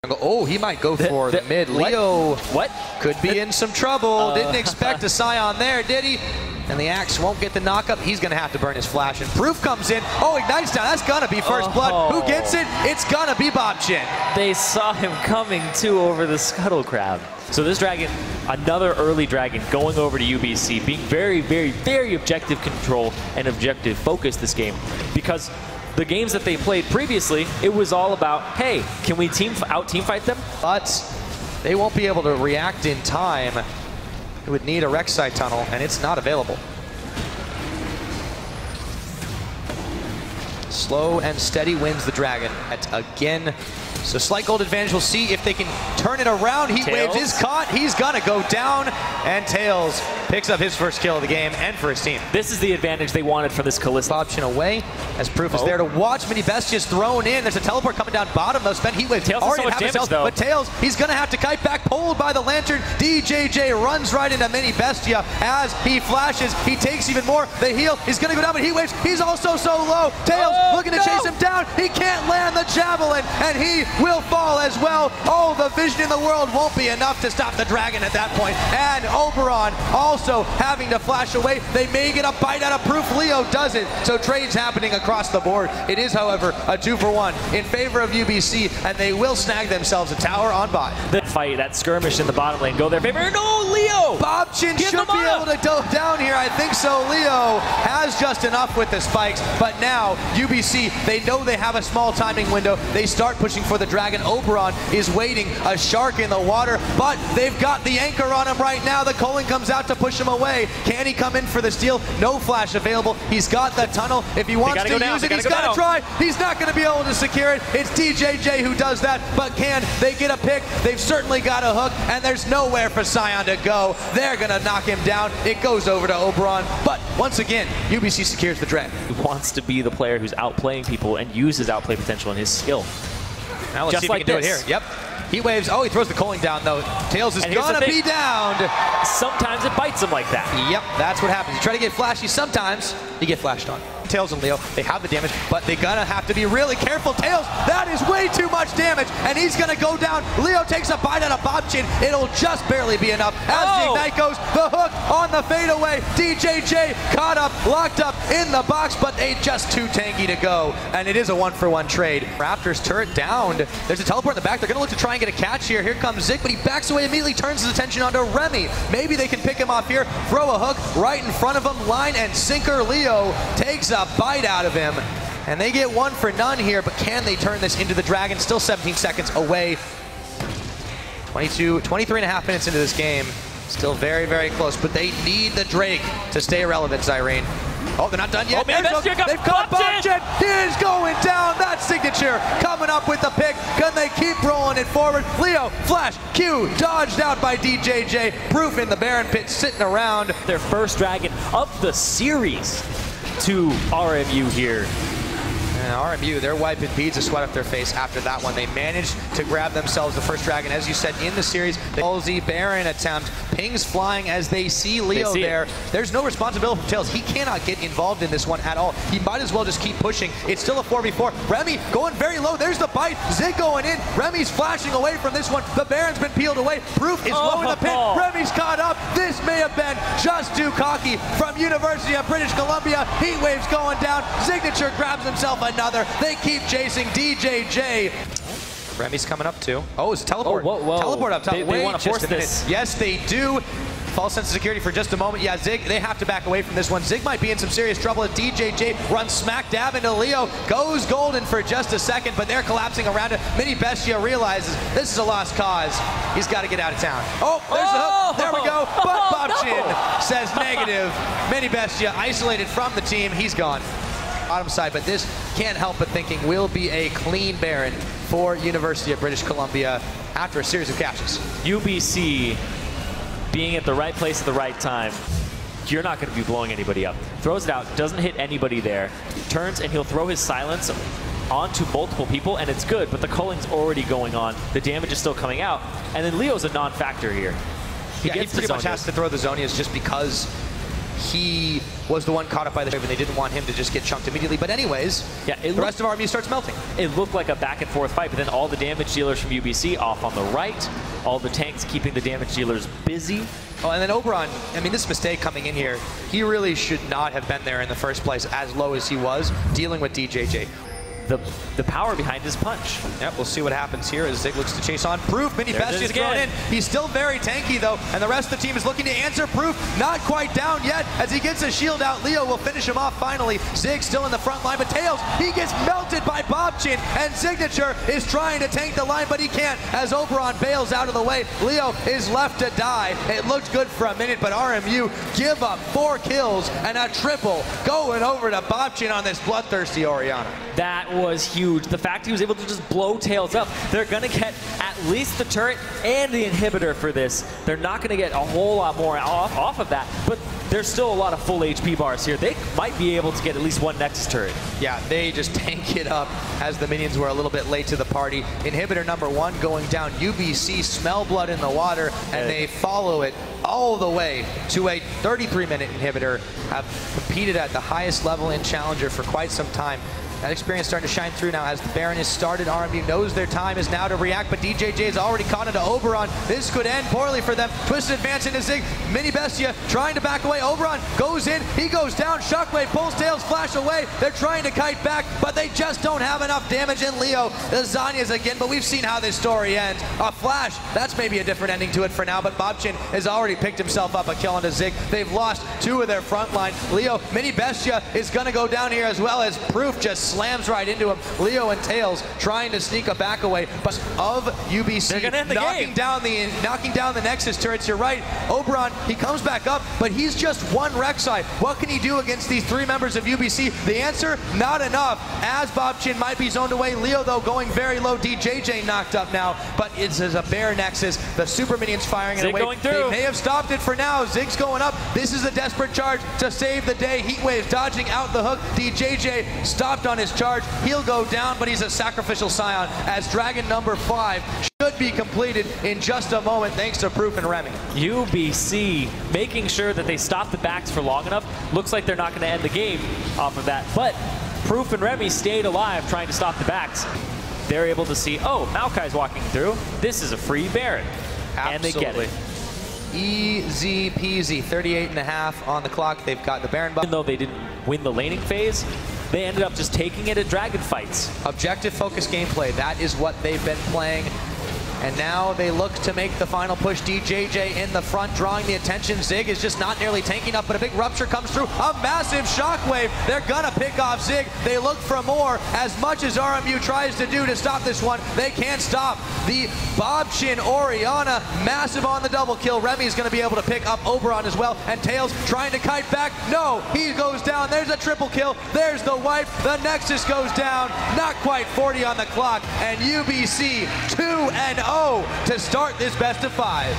Oh, he might go for the mid. Leo what? Could be in some trouble. Didn't expect a Sion there, did he? And the Axe won't get the knockup. He's going to have to burn his flash. And Proof comes in. Oh, ignites down. That's going to be first blood. Who gets it? It's going to be bobqin. They saw him coming, too, over the Scuttle Crab. So this dragon, another early dragon, going over to UBC, being very, very, very objective control and objective focus this game. Because the games that they played previously, it was all about, hey, can we team fight them? But they won't be able to react in time. It would need a Rek'Sai tunnel, and it's not available. Slow and steady wins the dragon. Again, so slight gold advantage. We'll see if they can turn it around. Heat Waves is caught. He's gonna go down, and Tails picks up his first kill of the game and for his team. This is the advantage they wanted from this Kalista. bobqin away, as Proof is there to watch. Minibestia is thrown in. There's a teleport coming down bottom, though. Spend Heat Wave. Tails has so much damage, though. But Tails, he's gonna have to kite back, pulled by the lantern. DJJ runs right into Minibestia as he flashes. He takes even more. The heal is gonna go down, but Heat Waves, he's also so low. Tails looking to chase him down. He can't land the javelin, and he will fall as well. Oh, the vision in the world won't be enough to stop the dragon at that point. And Oberan also having to flash away. They may get a bite out of Proof. Leo does it. So trades happening across the board. It is, however, a 2-for-1 in favor of UBC, and they will snag themselves a tower on bot. The fight, that skirmish in the bottom lane, go their favor. No, Leo! bobqin should be able to go down here. I think so. Leo has just enough with the spikes, but now UBC, they know they have a small timing window. They start pushing for the dragon. Oberan is waiting, a shark in the water, but they've got the anchor on him right now. The Culling comes out to push him away. Can he come in for the steal? No flash available. He's got the tunnel. If he wants to use it, he's got to try. He's not going to be able to secure it. It's DJJ who does that, but can they get a pick? They've certainly got a hook, and there's nowhere for Sion to go. They're going to knock him down. It goes over to Oberan, but once again, UBC secures the dragon. He wants to be the player who's outplaying people and uses outplay potential in his skill. Now let's see if we can do it here. Yep. Heat Waves. Oh, he throws the Culling down, though. Tails is gonna be downed. Sometimes it bites him like that. Yep, that's what happens. You try to get flashy, sometimes you get flashed on. Tails and Leo, they have the damage, but they gonna have to be really careful. Tails, that is way too much damage, and he's gonna go down. Leo takes a bite out of bobqin. It'll just barely be enough. As the Ignite goes, the hook on the fadeaway. DJJ caught up, locked up in the box, but they just too tanky to go, and it is a 1-for-1 trade. Raptors turret downed. There's a teleport in the back. They're gonna look to try and get a catch here. Here comes Zig, but he backs away immediately, turns his attention onto Remie. Maybe they can pick him off here, throw a hook right in front of him, line and sinker. Leo takes a bite out of him, and they get 1 for none here, but can they turn this into the dragon? Still 17 seconds away. 23 and a half minutes into this game. Still very, very close, but they need the Drake to stay relevant, Zyrene. Oh, they're not done yet. They've caught bobqin. He is going down. That signature coming up with the pick. Can they keep rolling it forward? Leo, flash, Q, dodged out by DJJ. Proof in the Baron pit sitting around. Their first dragon of the series to RMU here. RMU, they're wiping beads of sweat off their face after that one. They managed to grab themselves the first dragon, as you said, in the series. The LZ Baron attempt, pings flying as they see Leo there. There's no responsibility from Tails. He cannot get involved in this one at all. He might as well just keep pushing. It's still a 4v4. Remie going very low. There's the bite. Zig going in. Remie's flashing away from this one. The Baron's been peeled away. Proof is low in the pit. Remie's caught up. This may have been just too cocky from University of British Columbia. Heat Waves going down. Signature grabs himself another. They keep chasing DJJ. Remie's coming up too. Oh, it's a teleport. Teleport up top. They want to force this. Yes, they do. False sense of security for just a moment. Yeah, Zig, they have to back away from this one. Zig might be in some serious trouble as DJJ runs smack dab into Leo. Goes golden for just a second, but they're collapsing around it. Minibestia realizes this is a lost cause. He's got to get out of town. Oh, there's the hook. There we go. But bobqin says negative. Minibestia isolated from the team. He's gone. Bottom side, but this can't help but thinking will be a clean Baron for University of British Columbia after a series of catches. UBC being at the right place at the right time. You're not going to be blowing anybody up. Throws it out, doesn't hit anybody there. Turns and he'll throw his silence onto multiple people, and it's good, but the Culling's already going on. The damage is still coming out, and then Leo's a non-factor here. He pretty much has to throw the Zonias just because he was the one caught up by the wave, and they didn't want him to just get chunked immediately. But anyways, yeah, the rest of RMU starts melting. It looked like a back and forth fight, but then all the damage dealers from UBC off on the right, all the tanks keeping the damage dealers busy. Oh, and then Oberan, I mean, this mistake coming in here, he really should not have been there in the first place as low as he was, dealing with DJJ. The power behind his punch. Yep, we'll see what happens here as Zig looks to chase on Proof. Minibestia is thrown in. He's still very tanky though, and the rest of the team is looking to answer Proof. Not quite down yet as he gets a shield out. Leo will finish him off finally. Zig still in the front line, but Tails, he gets melted by bobqin, and Signature is trying to tank the line, but he can't as Oberan bails out of the way. Leo is left to die. It looked good for a minute, but RMU give up 4 kills and a triple going over to bobqin on this bloodthirsty Orianna. That was huge. The fact he was able to just blow Tails up, they're going to get at least the turret and the inhibitor for this. They're not going to get a whole lot more off of that, but there's still a lot of full HP bars here. They might be able to get at least one Nexus turret. Yeah, they just tank it up as the minions were a little bit late to the party. Inhibitor number 1 going down. UBC smell blood in the water, and they follow it all the way to a 33-minute inhibitor. Have competed at the highest level in Challenger for quite some time. That experience starting to shine through now as the Baron is started. RMU knows their time is now to react, but DJJ is already caught into Oberan. This could end poorly for them. Twisted advance into Zig. Minibestia trying to back away. Oberan goes in. He goes down. Shockwave pulls Tails flash away. They're trying to kite back, but they just don't have enough damage. And Leo, the Zanyas again, but we've seen how this story ends. A flash, that's maybe a different ending to it for now, but bobqin has already picked himself up a kill into Zig. They've lost 2 of their front line. Leo, Minibestia is going to go down here as well as Proof just slams right into him. Leo and Tails trying to sneak a back away, but of UBC knocking down the Nexus turrets. You're right, Oberan, he comes back up, but he's just one Rek'Sai. What can he do against these 3 members of UBC? The answer, not enough, as bobqin might be zoned away. Leo though going very low. DJJ knocked up now, but it's a bare Nexus. The super minions firing it away. They may have stopped it for now. Zig's going up. This is a desperate charge to save the day. Heatwave dodging out the hook. DJJ stopped on his charge. He'll go down, but he's a sacrificial Sion as Dragon number 5 should be completed in just a moment thanks to Proof and Remie. UBC making sure that they stop the backs for long enough. Looks like they're not going to end the game off of that, but Proof and Remie stayed alive trying to stop the backs. They're able to see, oh, Maokai's walking through. This is a free Baron. Absolutely. And they get it. Easy peasy, 38.5 on the clock. They've got the Baron buff. Even though they didn't win the laning phase, they ended up just taking it at Dragon fights. Objective focused gameplay, that is what they've been playing. And now they look to make the final push. DJJ in the front, drawing the attention. Zig is just not nearly tanking up, but a big rupture comes through. A massive shockwave. They're gonna pick off Zig. They look for more. As much as RMU tries to do to stop this one, they can't stop the bobqin Orianna. Massive on the double kill. Remie is gonna be able to pick up Oberan as well. And Tails trying to kite back. No, he goes down. There's a triple kill. There's the wipe. The Nexus goes down. Not quite 40 on the clock. And UBC 2-0 to start this best of 5.